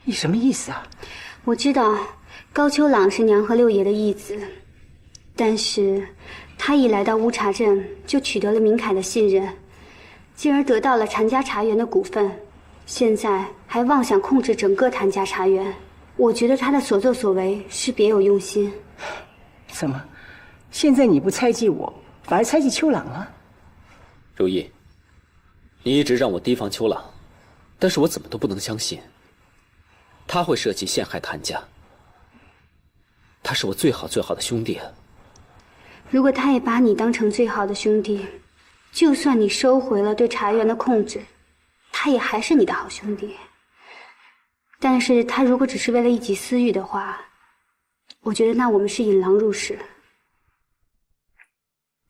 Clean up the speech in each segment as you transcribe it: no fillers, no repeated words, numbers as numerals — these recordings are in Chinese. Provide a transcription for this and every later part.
你什么意思啊？我知道高秋朗是娘和六爷的义子，但是他一来到乌茶镇就取得了明凯的信任，进而得到了谭家茶园的股份，现在还妄想控制整个谭家茶园。我觉得他的所作所为是别有用心。怎么，现在你不猜忌我，反而猜忌秋朗了？如意，你一直让我提防秋朗，但是我怎么都不能相信他会设计陷害谭家。他是我最好的兄弟啊！如果他也把你当成最好的兄弟，就算你收回了对茶园的控制，他也还是你的好兄弟。但是他如果只是为了一己私欲的话，我觉得那我们是引狼入室。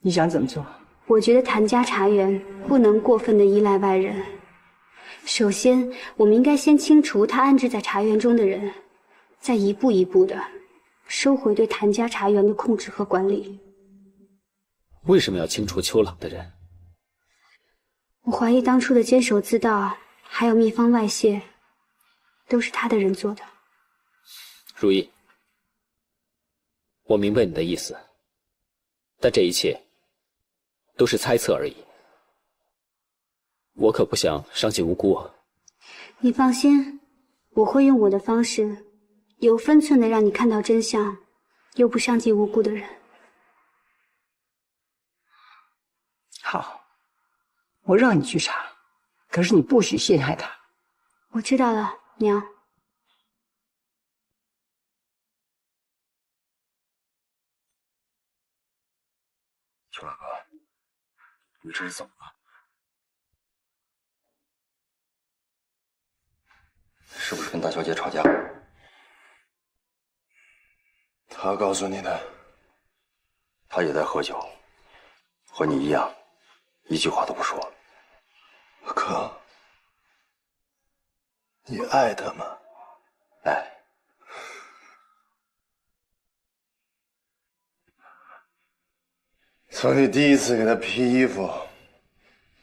你想怎么做？我觉得谭家茶园不能过分的依赖外人。首先，我们应该先清除他安置在茶园中的人，再一步一步的收回对谭家茶园的控制和管理。为什么要清除秋朗的人？我怀疑当初的监守自盗，还有秘方外泄，都是他的人做的。如意，我明白你的意思，但这一切都是猜测而已。我可不想伤及无辜啊！你放心，我会用我的方式，有分寸的让你看到真相，又不伤及无辜的人。好，我让你去查，可是你不许陷害他。我知道了，娘。秋朗哥，你这是怎么了？是不是跟大小姐吵架？他告诉你的。他也在喝酒，和你一样，一句话都不说。哥，你爱他吗？爱。从你第一次给他披衣服，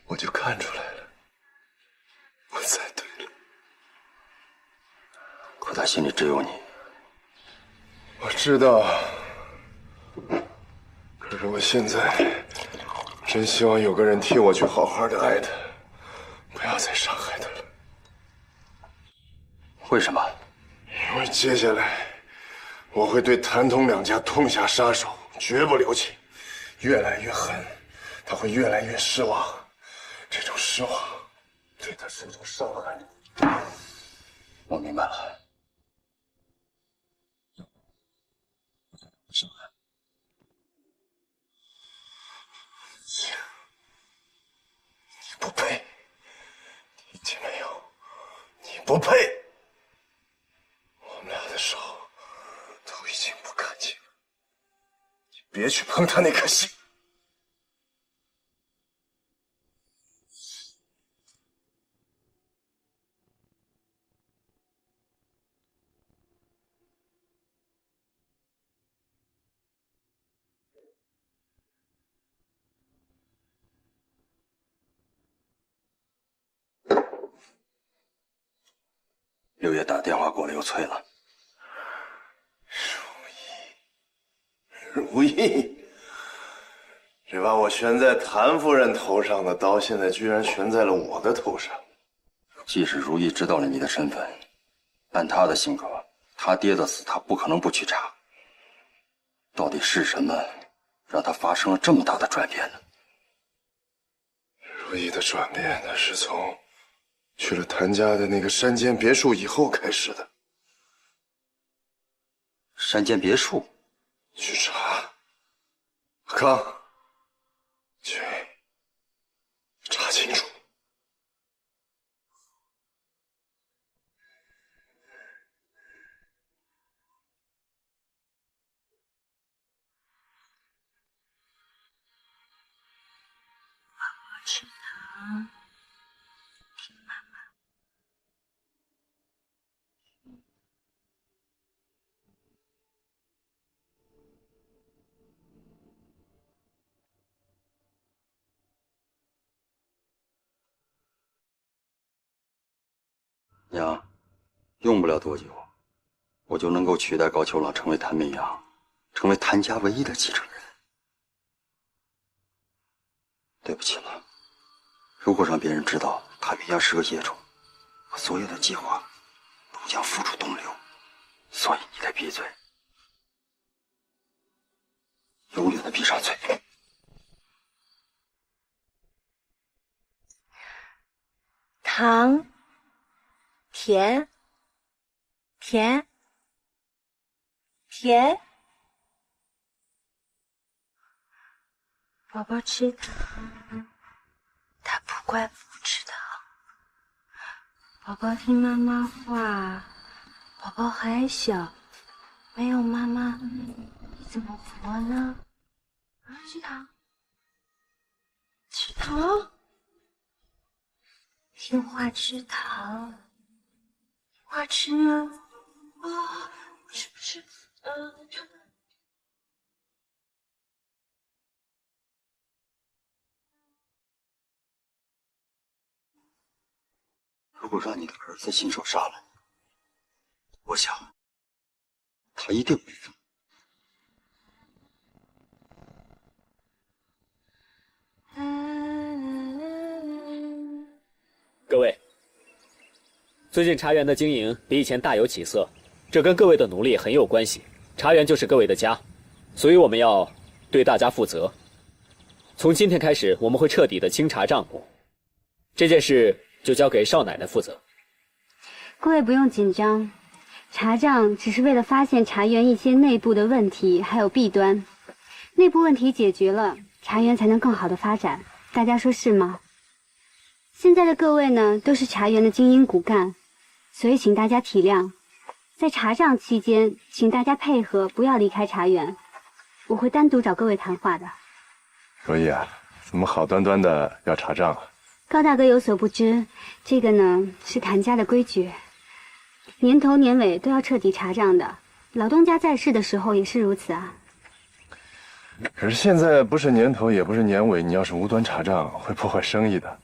我就看出来了，我猜对了。可他心里只有你。我知道，可是我现在真希望有个人替我去好好的爱他，不要再伤害他了。为什么？因为接下来我会对谭童两家痛下杀手，绝不留情。越来越狠，他会越来越失望，这种失望对他是种伤害。我明白了，伤害。你不配，听见没有？你不配。我们俩的手都已经不干净了，你别去碰他那颗心。六爷打电话过来又催了。如意，这把我悬在谭夫人头上的刀，现在居然悬在了我的头上。即使如意知道了你的身份，按他的性格，他爹的死他不可能不去查。到底是什么让他发生了这么大的转变呢？如意的转变，那是从去了谭家的那个山间别墅以后开始的。山间别墅？去查，阿康，去查清楚。我吃糖，听妈妈。娘，用不了多久，我就能够取代高秋朗成为谭明阳，成为谭家唯一的继承人。对不起了，如果让别人知道谭明阳是个野种，我所有的计划都将付诸东流。所以你得闭嘴，永远的闭上嘴。糖，甜，甜，甜。宝宝吃糖，他不乖不吃糖。宝宝听妈妈话，宝宝还小，没有妈妈，你怎么活呢？吃糖，吃糖。听话吃糖，听话吃啊！啊，吃不吃？如果让你的儿子亲手杀了你，我想他一定会疯。各位，最近茶园的经营比以前大有起色，这跟各位的努力很有关系。茶园就是各位的家，所以我们要对大家负责。从今天开始，我们会彻底的清查账目，这件事就交给少奶奶负责。各位不用紧张，查账只是为了发现茶园一些内部的问题还有弊端，内部问题解决了，茶园才能更好的发展。大家说是吗？现在的各位呢，都是茶园的精英骨干，所以请大家体谅，在查账期间，请大家配合，不要离开茶园，我会单独找各位谈话的。如意啊，怎么好端端的要查账啊？高大哥有所不知，这个呢是谭家的规矩，年头年尾都要彻底查账的。老东家在世的时候也是如此啊。可是现在不是年头，也不是年尾，你要是无端查账，会破坏生意的。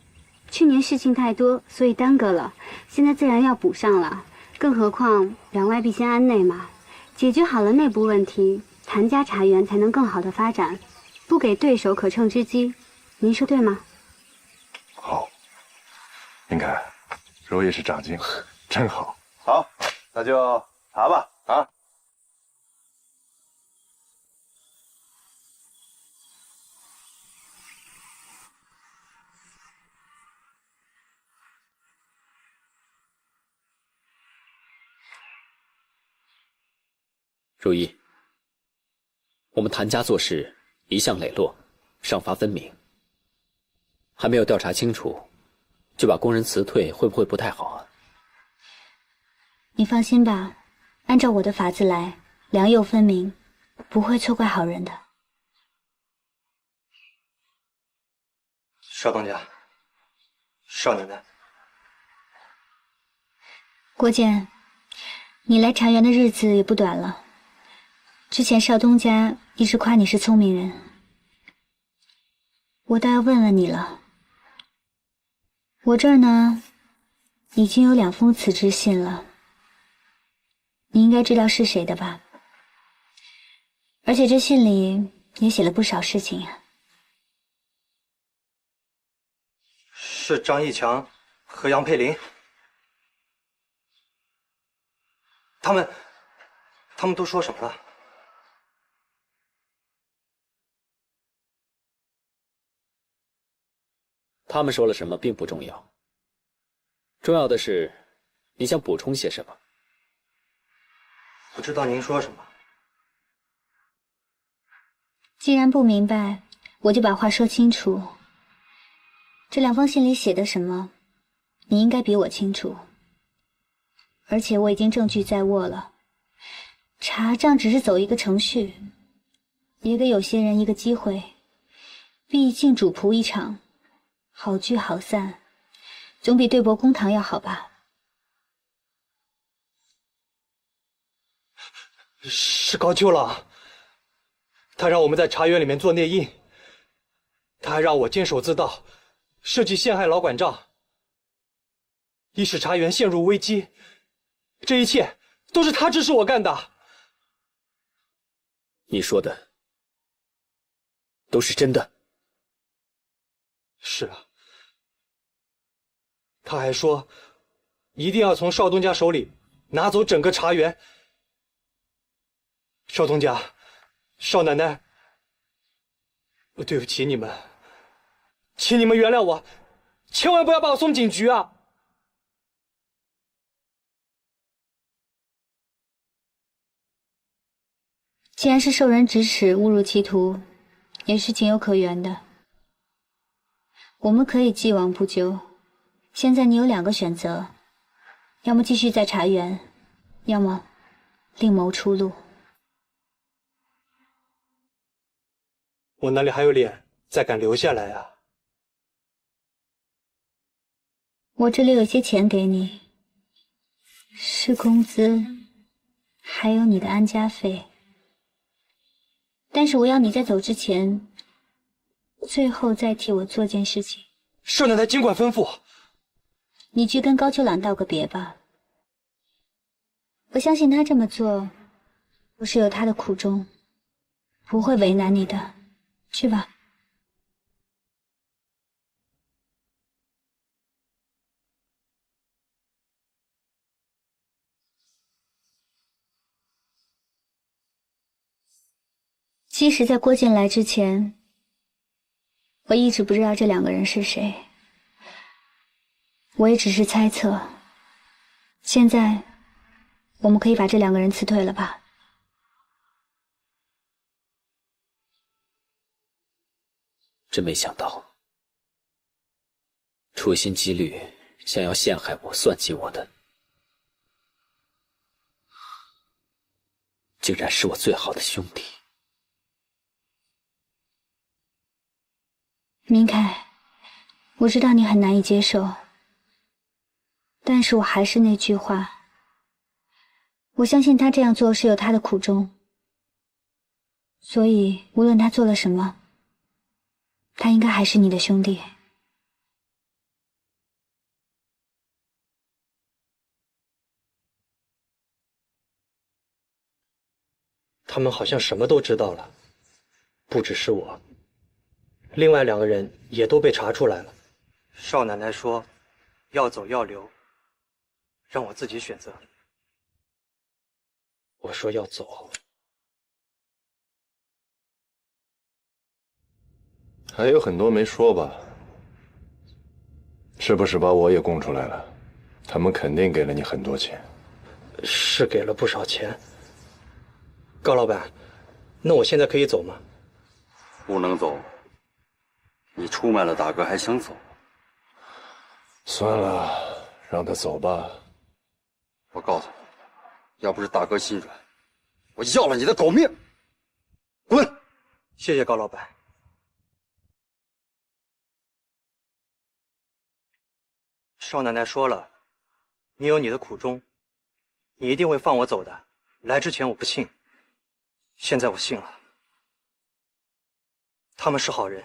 去年事情太多，所以耽搁了，现在自然要补上了。更何况攘外必先安内嘛，解决好了内部问题，谭家茶园才能更好的发展，不给对手可乘之机。您说对吗？好，您看，如意是长进，真好。好，那就查吧啊！如意，我们谭家做事一向磊落，赏罚分明，还没有调查清楚，就把工人辞退，会不会不太好啊？你放心吧，按照我的法子来，良莠分明，不会错怪好人的。少东家，少奶奶，郭建，你来茶园的日子也不短了。之前少东家一直夸你是聪明人，我倒要问问你了。我这儿呢，已经有2封辞职信了，你应该知道是谁的吧？而且这信里也写了不少事情啊。是张义强和杨佩林，他们都说什么了？他们说了什么并不重要，重要的是你想补充些什么。不知道您说什么。既然不明白，我就把话说清楚。这2封信里写的什么，你应该比我清楚。而且我已经证据在握了，查账只是走一个程序，也给有些人一个机会。毕竟主仆一场，好聚好散，总比对簿公堂要好吧？是高秋朗，他让我们在茶园里面做内应，他还让我监守自盗，设计陷害老管账，一使茶园陷入危机，这一切都是他指使我干的。你说的都是真的？是啊。他还说，一定要从少东家手里拿走整个茶园。少东家，少奶奶，对不起你们，请你们原谅我，千万不要把我送警局啊！既然是受人指使误入歧途，也是情有可原的。我们可以既往不咎。现在你有2个选择，要么继续在茶园，要么另谋出路。我哪里还有脸再敢留下来啊？我这里有些钱给你，是工资，还有你的安家费。但是我要你在走之前，最后再替我做件事情。少奶奶尽管吩咐。你去跟高秋朗道个别吧。我相信他这么做，不是有他的苦衷，不会为难你的。去吧。其实，在郭靖来之前，我一直不知道这2个人是谁，我也只是猜测。现在，我们可以把这2个人辞退了吧？真没想到，处心积虑想要陷害我、算计我的，竟然是我最好的兄弟。明凯，我知道你很难以接受，但是我还是那句话，我相信他这样做是有他的苦衷，所以无论他做了什么，他应该还是你的兄弟。他们好像什么都知道了，不只是我，另外2个人也都被查出来了。少奶奶说，要走要留，让我自己选择。我说要走。还有很多没说吧？是不是把我也供出来了？他们肯定给了你很多钱。是给了不少钱。高老板，那我现在可以走吗？不能走。你出卖了大哥还想走？算了，让他走吧。我告诉你，要不是大哥心软，我要了你的狗命！滚！谢谢高老板。少奶奶说了，你有你的苦衷，你一定会放我走的。来之前我不信，现在我信了。他们是好人。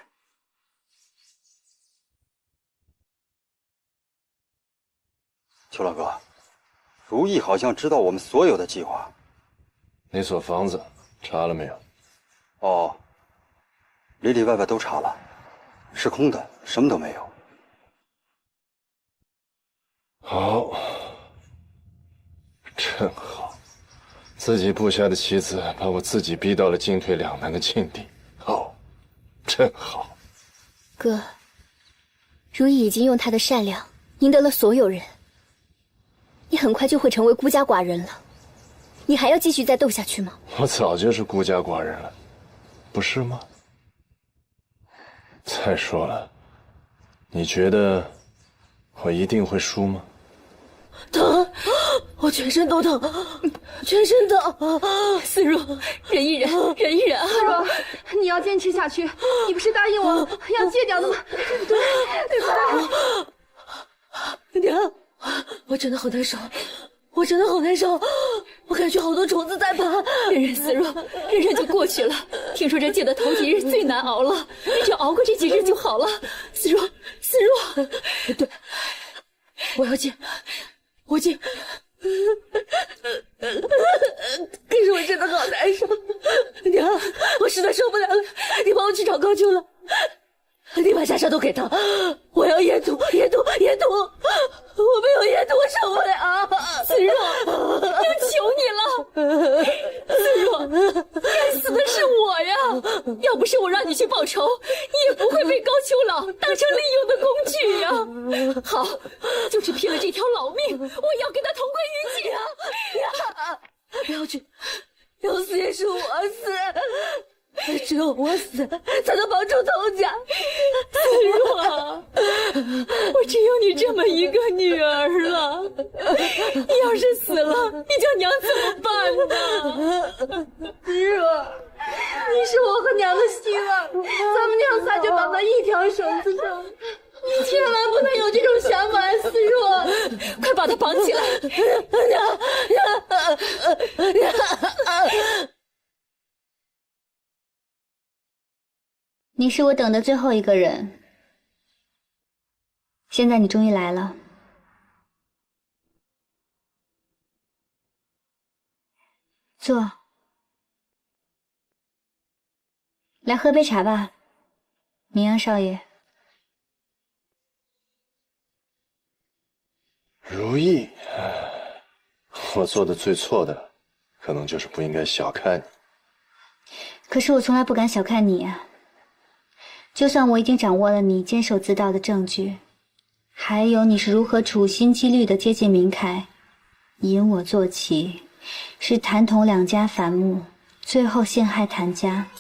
邱老哥，如意好像知道我们所有的计划。那所房子查了没有？哦，里里外外都查了，是空的，什么都没有。好，真好，自己部下的棋子把我自己逼到了进退两难的境地。好，真好。哥，如意已经用她的善良赢得了所有人，你很快就会成为孤家寡人了，你还要继续再斗下去吗？我早就是孤家寡人了，不是吗？再说了，你觉得我一定会输吗？疼，我全身都疼，全身疼。思如，忍一忍，忍一忍啊！思如，你要坚持下去。你不是答应我要戒掉的吗？对不对？娘，我真的好难受，我真的好难受，我感觉好多虫子在爬。忍忍，思如，忍忍就过去了。听说这戒的头几日最难熬了，你只要熬过这几日就好了。思如，思如，对，我要戒。我戒，可是我真的好难受，娘，我实在受不了了，你帮我去找高秋了，你把下沙都给他，我要验毒，我没有验毒我受不了。思若，娘求你了，思若，该死的是我呀！要不是我让你去报仇，你也不会被高秋老当成利用的工具呀。好，就是拼了这条老命，我也要跟他同归于尽啊！呀，不要去，要死也是我死，只有我死才能保住童家。思若，我只有你这么一个女儿了，你要是死了，你叫娘怎么办呢？思若，你是我和娘的希望，咱们娘仨就绑在一条绳子上，你千万不能有这种想法，思若，快把她绑起来！你是我等的最后一个人，现在你终于来了。坐，来喝杯茶吧，明阳少爷。如意，我做的最错的，可能就是不应该小看你。可是我从来不敢小看你啊。就算我已经掌握了你监守自盗的证据，还有你是如何处心积虑地接近明凯，引我做棋，使谭童两家反目，最后陷害谭家，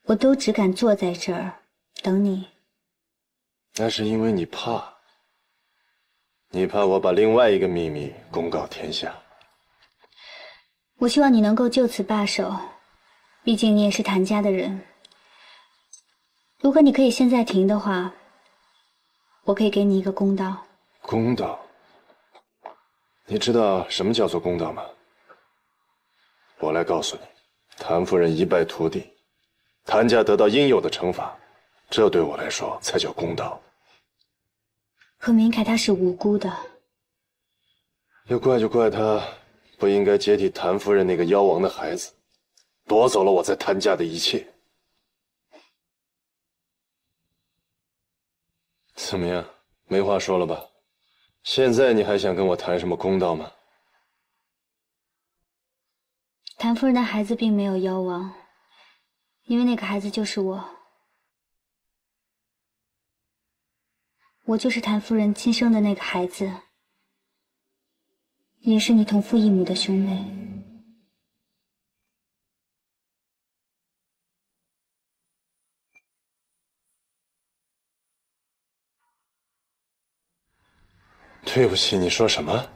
我都只敢坐在这儿等你。那是因为你怕，你怕我把另外一个秘密公告天下。我希望你能够就此罢手，毕竟你也是谭家的人。如果你可以现在停的话，我可以给你一个公道。公道？你知道什么叫做公道吗？我来告诉你，谭夫人一败涂地，谭家得到应有的惩罚，这对我来说才叫公道。可明凯他是无辜的，要怪就怪他不应该接替谭夫人那个夭亡的孩子，夺走了我在谭家的一切。怎么样，没话说了吧？现在你还想跟我谈什么公道吗？谭夫人的孩子并没有夭亡，因为那个孩子就是我。我就是谭夫人亲生的那个孩子，也是你同父异母的兄妹。对不起，你说什么？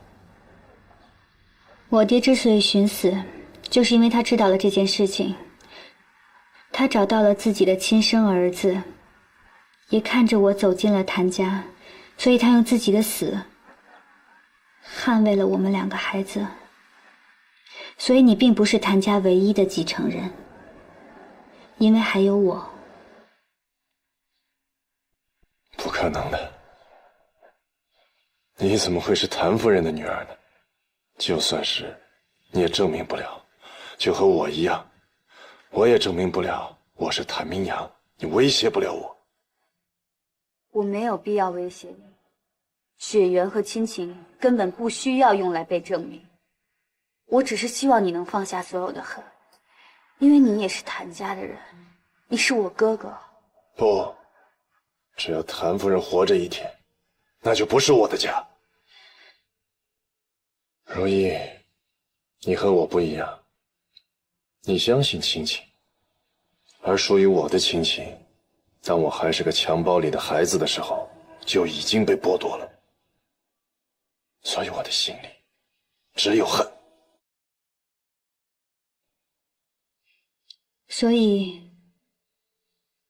我爹之所以寻死，就是因为他知道了这件事情。他找到了自己的亲生儿子，也看着我走进了谭家，所以他用自己的死捍卫了我们两个孩子。所以你并不是谭家唯一的继承人，因为还有我。不可能的。你怎么会是谭夫人的女儿呢？就算是，你也证明不了，就和我一样，我也证明不了我是谭明阳，你威胁不了我。我没有必要威胁你，血缘和亲情根本不需要用来被证明。我只是希望你能放下所有的恨，因为你也是谭家的人，你是我哥哥。不，只要谭夫人活着一天，那就不是我的家。如意，你和我不一样，你相信亲情，而属于我的亲情，当我还是个襁褓里的孩子的时候，就已经被剥夺了。所以我的心里只有恨。所以，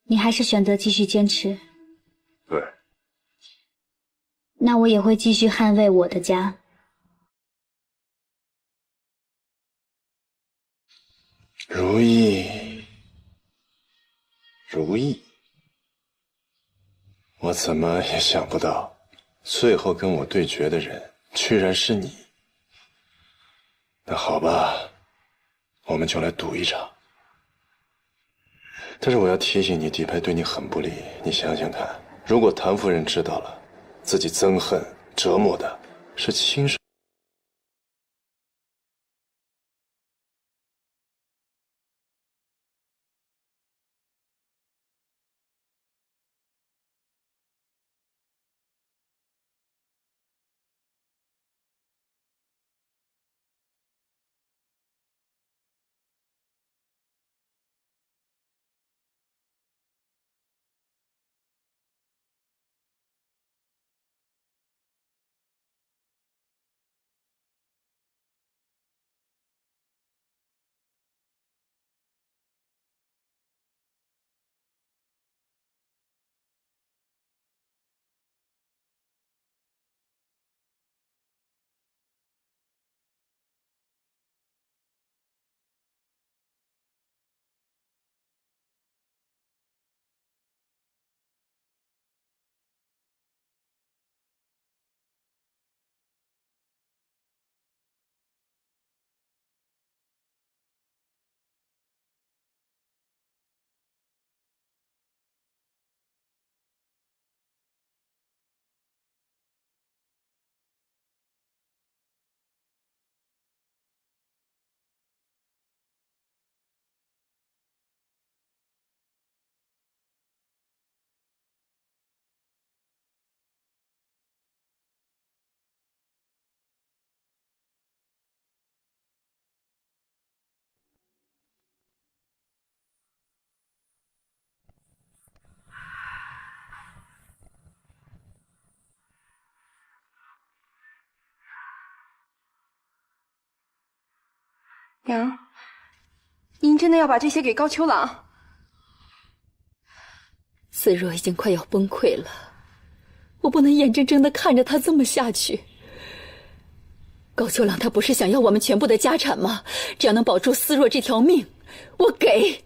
你还是选择继续坚持？对。那我也会继续捍卫我的家。如意，如意，我怎么也想不到，最后跟我对决的人居然是你。那好吧，我们就来赌一场。但是我要提醒你，狄佩对你很不利。你想想看，如果谭夫人知道了，自己憎恨、折磨的是亲手。娘，您真的要把这些给高秋朗？思若已经快要崩溃了，我不能眼睁睁地看着他这么下去。高秋朗他不是想要我们全部的家产吗？只要能保住思若这条命，我给。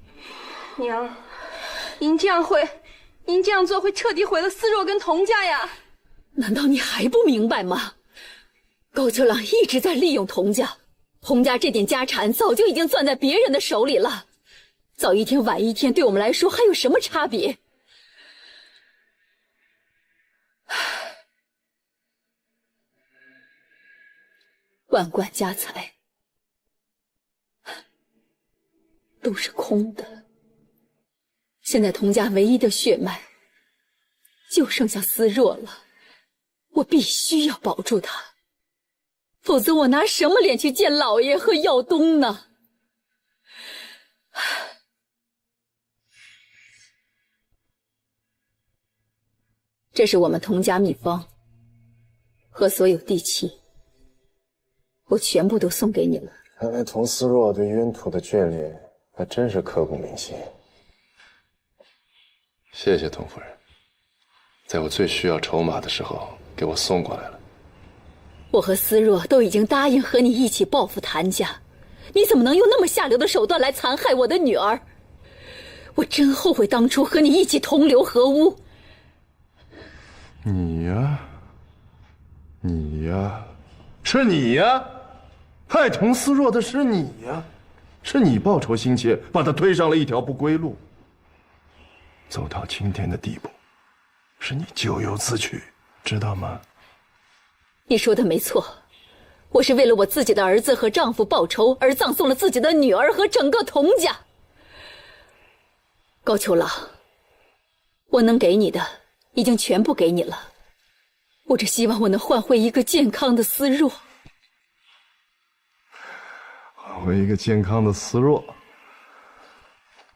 娘，您这样做会彻底毁了思若跟童家呀！难道你还不明白吗？高秋朗一直在利用童家。洪家这点家产早就已经攥在别人的手里了，早一天晚一天对我们来说还有什么差别？万贯家财都是空的，现在童家唯一的血脉就剩下思若了，我必须要保住她。否则我拿什么脸去见老爷和耀东呢？这是我们童家秘方，和所有地契，我全部都送给你了。看来童思若对渊土的眷恋还真是刻骨铭心。谢谢童夫人，在我最需要筹码的时候给我送过来了。我和思若都已经答应和你一起报复谭家，你怎么能用那么下流的手段来残害我的女儿？我真后悔当初和你一起同流合污。你呀，是你呀，害童思若的是你呀，是你报仇心切，把她推上了一条不归路，走到今天的地步，是你咎由自取，知道吗？你说的没错，我是为了我自己的儿子和丈夫报仇而葬送了自己的女儿和整个童家。高秋朗，我能给你的已经全部给你了，我只希望我能换回一个健康的思若。换回一个健康的思若？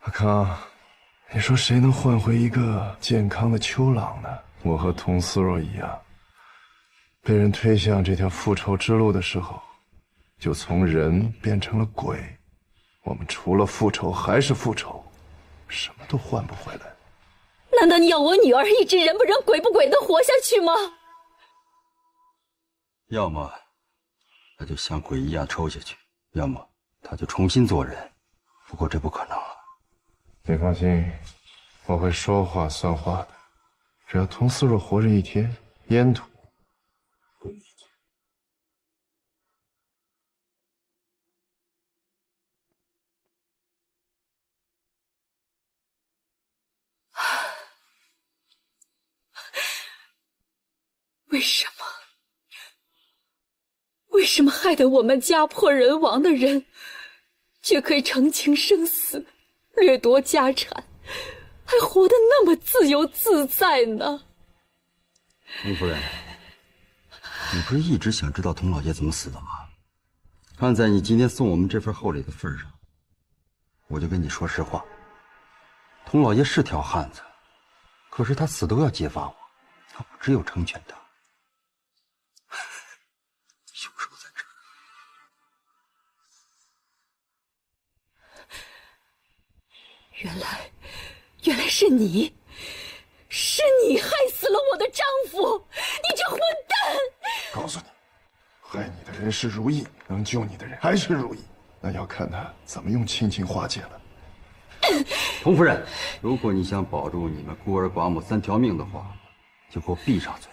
阿康，你说谁能换回一个健康的秋朗呢？我和童思若一样，被人推向这条复仇之路的时候，就从人变成了鬼。我们除了复仇还是复仇，什么都换不回来。难道你要我女儿一直人不人鬼不鬼的活下去吗？要么他就像鬼一样抽下去，要么他就重新做人。不过这不可能啊。你放心，我会说话算话的。只要童思若活着一天，烟土不理解。为什么害得我们家破人亡的人，却可以澄清生死，掠夺家产，还活得那么自由自在呢？童夫人，你不是一直想知道童老爷怎么死的吗？看在你今天送我们这份厚礼的份上，我就跟你说实话，童老爷是条汉子，可是他死都要揭发我，他不只有成全他。凶手在这儿。原来是你，是你害死了我的丈夫！你这混蛋！告诉你，害你的人是如意，能救你的人还是如意，那要看他怎么用亲情化解了。童夫人，如果你想保住你们孤儿寡母3条命的话，就给我闭上嘴，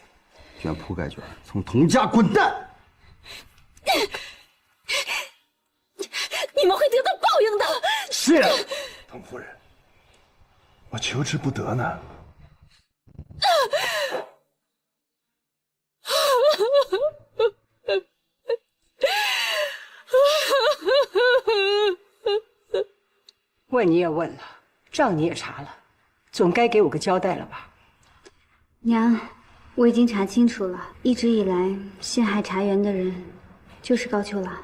卷铺盖卷，从童家滚蛋！你们会得到报应的。是啊，童夫人，我求之不得呢。问你也问了，账你也查了，总该给我个交代了吧？娘，我已经查清楚了，一直以来陷害茶园的人就是高秋郎。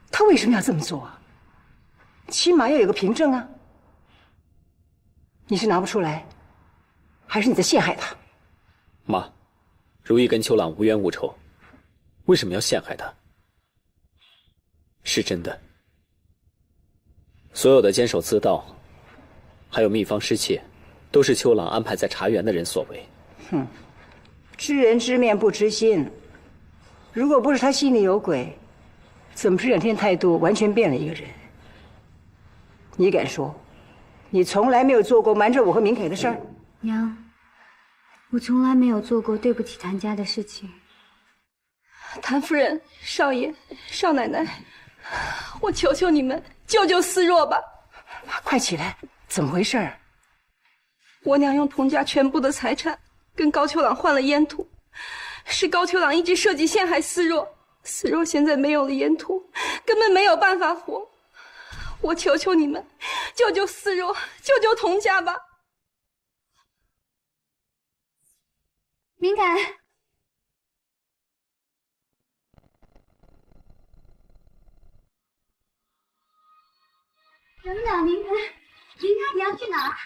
他为什么要这么做啊？起码要有个凭证啊！你是拿不出来，还是你在陷害他？妈，如意跟秋朗无冤无仇，为什么要陷害他？是真的。所有的监守自盗，还有秘方失窃，都是秋朗安排在茶园的人所为。哼，知人知面不知心。如果不是他心里有鬼，怎么这2天态度完全变了一个人？你敢说，你从来没有做过瞒着我和明凯的事儿？娘，我从来没有做过对不起谭家的事情。谭夫人、少爷、少奶奶，我求求你们救救思若吧！快起来，怎么回事？我娘用童家全部的财产跟高秋朗换了烟土，是高秋朗一直设计陷害思若。思若现在没有了烟土，根本没有办法活。我求求你们，救救思若，救救童家吧！明凯，等等，明凯，你要去哪儿？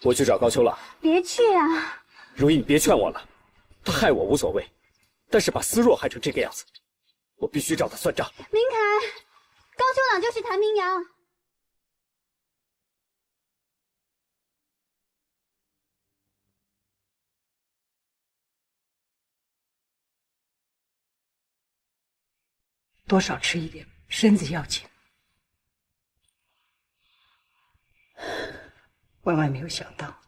我去找高秋朗。别去啊！如意，你别劝我了，他害我无所谓，但是把思若害成这个样子，我必须找他算账。明凯，高秋朗就是谭明阳。多少吃一点，身子要紧。万万没有想到，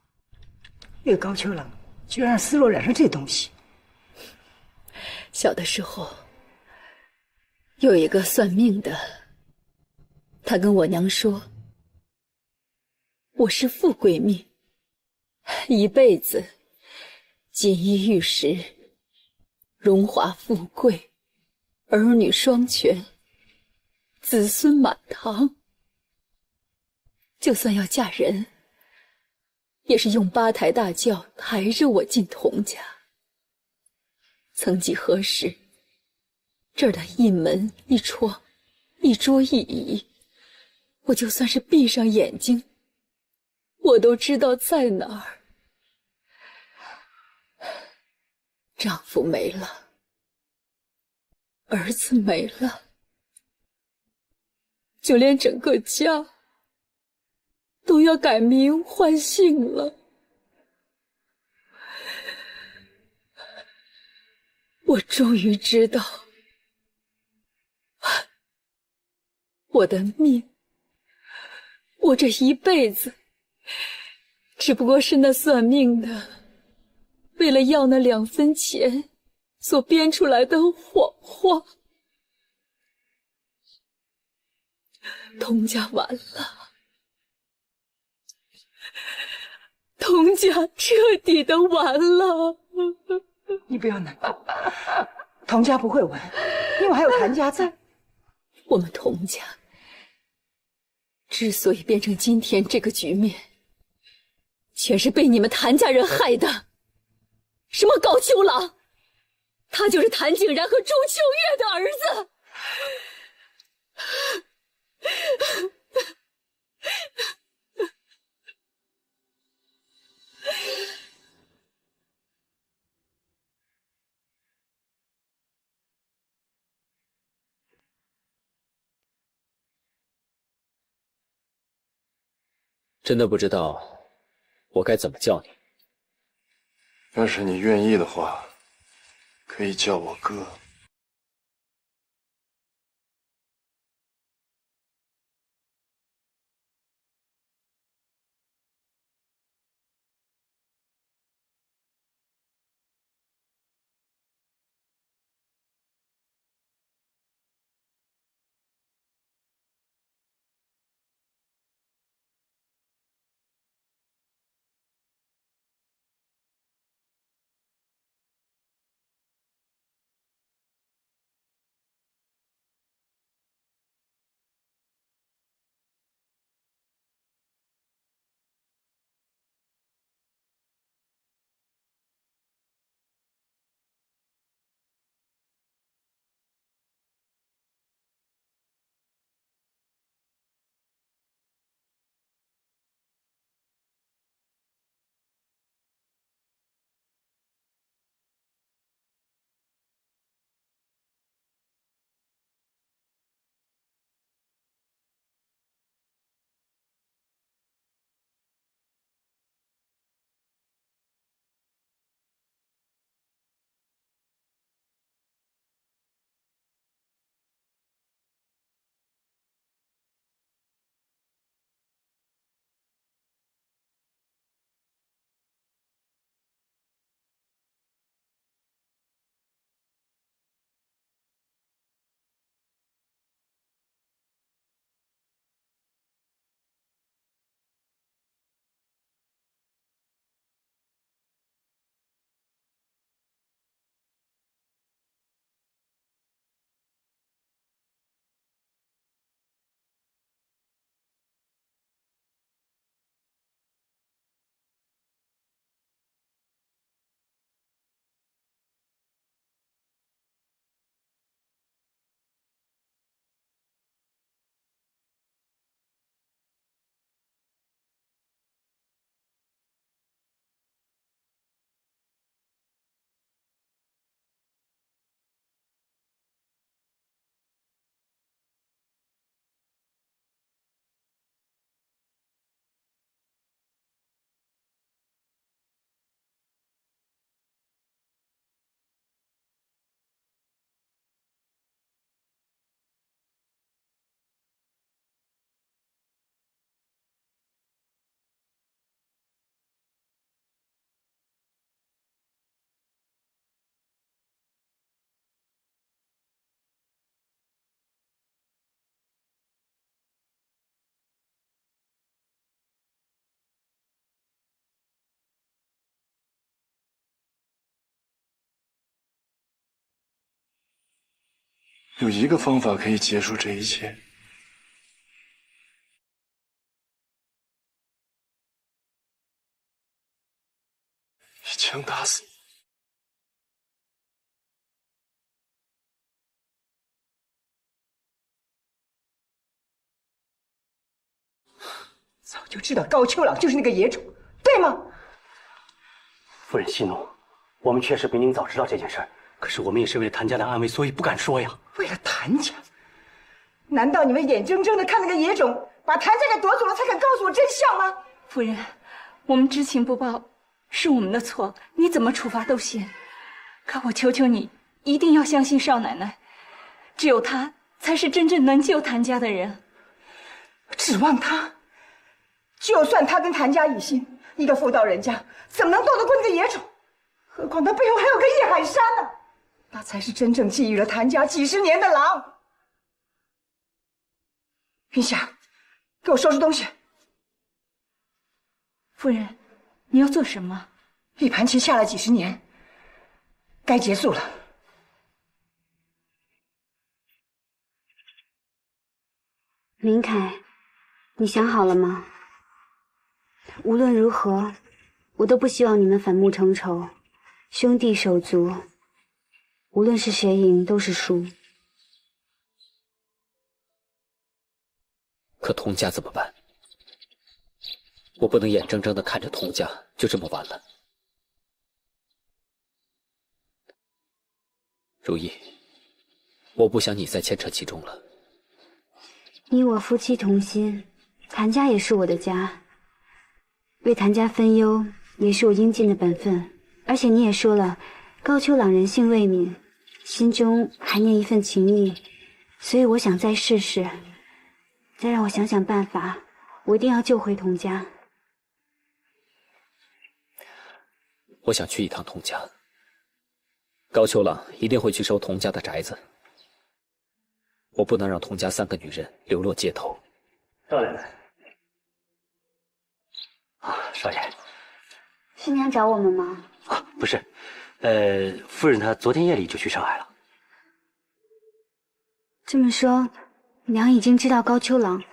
那个高秋朗居然让思若染上这东西。小的时候，有一个算命的，他跟我娘说，我是富贵命，一辈子锦衣玉食，荣华富贵，儿女双全，子孙满堂。就算要嫁人，也是用8抬大轿抬着我进童家。曾几何时，这儿的一门一窗，一桌一椅，我就算是闭上眼睛，我都知道在哪儿。丈夫没了，儿子没了，就连整个家都要改名换姓了。我终于知道，我的命，我这一辈子，只不过是那算命的为了要那2分钱所编出来的谎话。童家完了，童家彻底的完了。你不要难过，童家不会完，因为还有谭家在。我们童家之所以变成今天这个局面，全是被你们谭家人害的。什么高秋郎，他就是谭景然和朱秋月的儿子。真的不知道我该怎么叫你。要是你愿意的话，可以叫我哥。有一个方法可以结束这一切，一枪打死你。早就知道高秋朗就是那个野种，对吗？夫人息怒，我们确实比您早知道这件事儿，可是我们也是为了谭家的安危，所以不敢说呀。为了谭家？难道你们眼睁睁的看那个野种把谭家给夺走了，才肯告诉我真相吗？夫人，我们知情不报，是我们的错，你怎么处罚都行。可我求求你，一定要相信少奶奶，只有她才是真正能救谭家的人。指望她？就算她跟谭家一心，一个妇道人家，怎么能斗得过那个野种？何况他背后还有个叶海山呢，那才是真正觊觎了谭家几十年的狼。云霞，给我收拾东西。夫人，你要做什么？玉盘棋下了几十年，该结束了。明凯，你想好了吗？无论如何，我都不希望你们反目成仇，兄弟手足，无论是谁赢都是输。可童家怎么办？我不能眼睁睁地看着童家就这么完了。如意，我不想你再牵扯其中了。你我夫妻同心，谭家也是我的家，为谭家分忧也是我应尽的本分。而且你也说了，高秋朗人性未泯，心中还念一份情谊，所以我想再试试，再让我想想办法，我一定要救回童家。我想去一趟童家，高秋朗一定会去收童家的宅子，我不能让童家3个女人流落街头。少奶奶，少爷，师娘找我们吗？不是，夫人她昨天夜里就去上海了。这么说，娘已经知道高秋朗。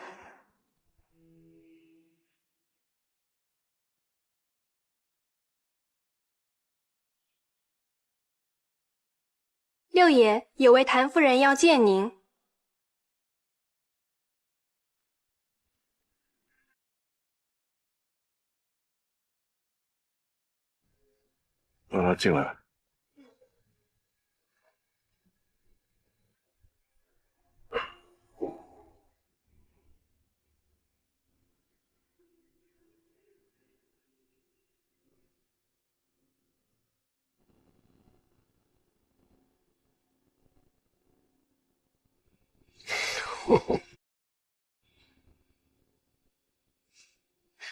六爷，有位谭夫人要见您。让他进来。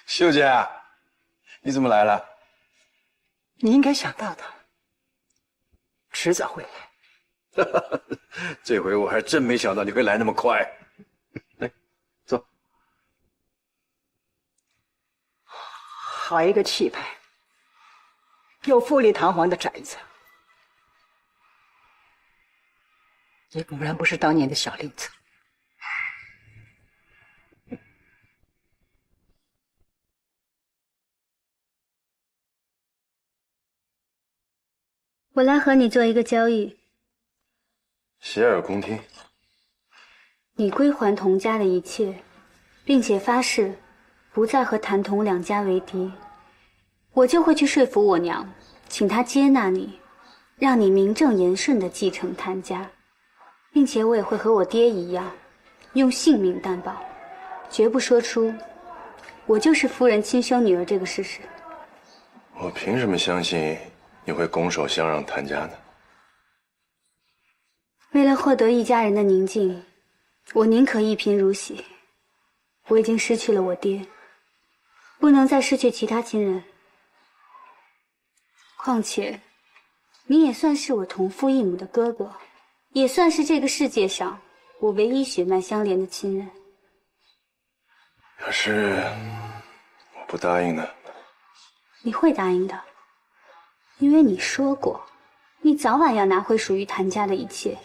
秀姐，你怎么来了？你应该想到的，迟早会来。这回我还真没想到你会来那么快。来，坐。好一个气派，又富丽堂皇的宅子，你果然不是当年的小六子。我来和你做一个交易，洗耳恭听。你归还童家的一切，并且发誓不再和谭童两家为敌，我就会去说服我娘，请她接纳你，让你名正言顺地继承谭家，并且我也会和我爹一样，用性命担保，绝不说出我就是夫人亲生女儿这个事实。我凭什么相信你会拱手相让谭家呢？为了获得一家人的宁静，我宁可一贫如洗。我已经失去了我爹，不能再失去其他亲人。况且，你也算是我同父异母的哥哥，也算是这个世界上我唯一血脉相连的亲人。要是我不答应呢？你会答应的，因为你说过，你早晚要拿回属于谭家的一切。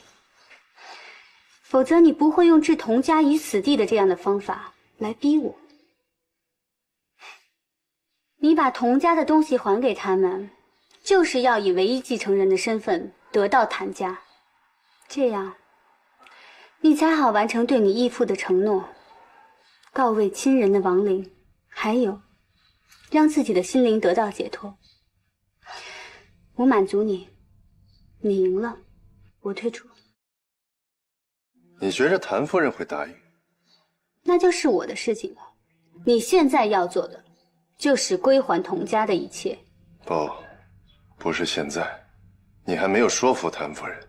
否则你不会用置童家于死地的这样的方法来逼我。你把童家的东西还给他们，就是要以唯一继承人的身份得到谭家，这样你才好完成对你义父的承诺，告慰亲人的亡灵，还有让自己的心灵得到解脱。我满足你，你赢了，我退出。你觉着谭夫人会答应？那就是我的事情了。你现在要做的，就是归还童家的一切。不是现在，你还没有说服谭夫人。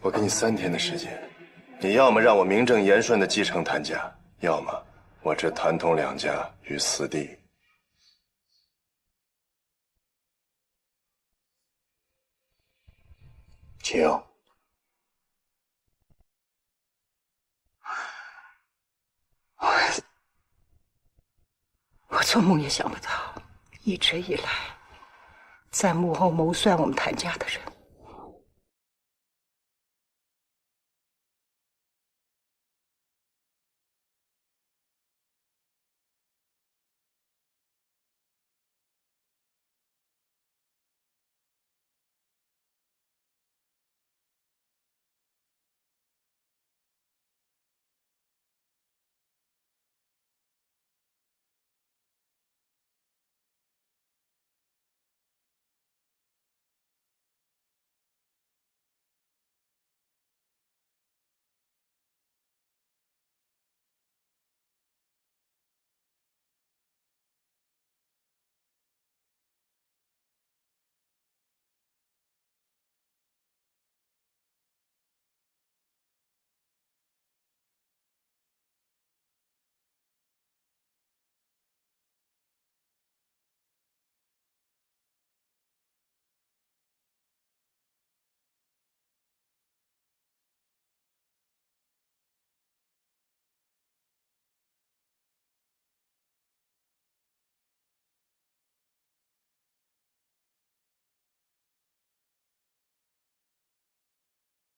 我给你3天的时间，你要么让我名正言顺地继承谭家，要么我置谭童两家于死地。请。我做梦也想不到，一直以来，在幕后谋算我们谭家的人。